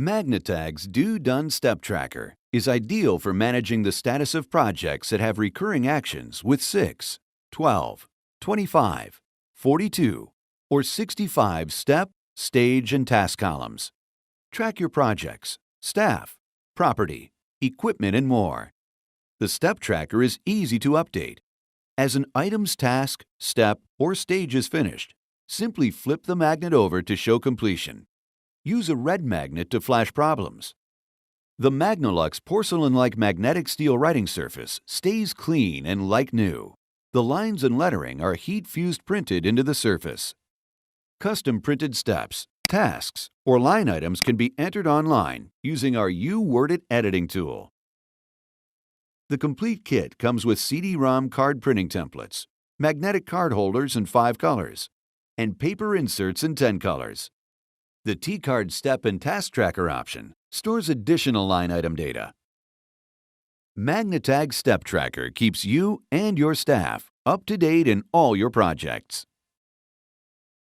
Magnetag's Do-Done Step Tracker is ideal for managing the status of projects that have recurring actions with 6, 12, 25, 42, or 65 step, stage, and task columns. Track your projects, staff, property, equipment, and more. The Step Tracker is easy to update. As an item's task, step, or stage is finished, simply flip the magnet over to show completion. Use a red magnet to flash problems. The Magnolux porcelain-like magnetic steel writing surface stays clean and like new. The lines and lettering are heat-fused printed into the surface. Custom printed steps, tasks, or line items can be entered online using our U-Wordit editing tool. The complete kit comes with CD-ROM card printing templates, magnetic card holders in 5 colors, and paper inserts in 10 colors. The T-Card Step and Task Tracker option stores additional line item data. Magnetag Step Tracker keeps you and your staff up to date in all your projects.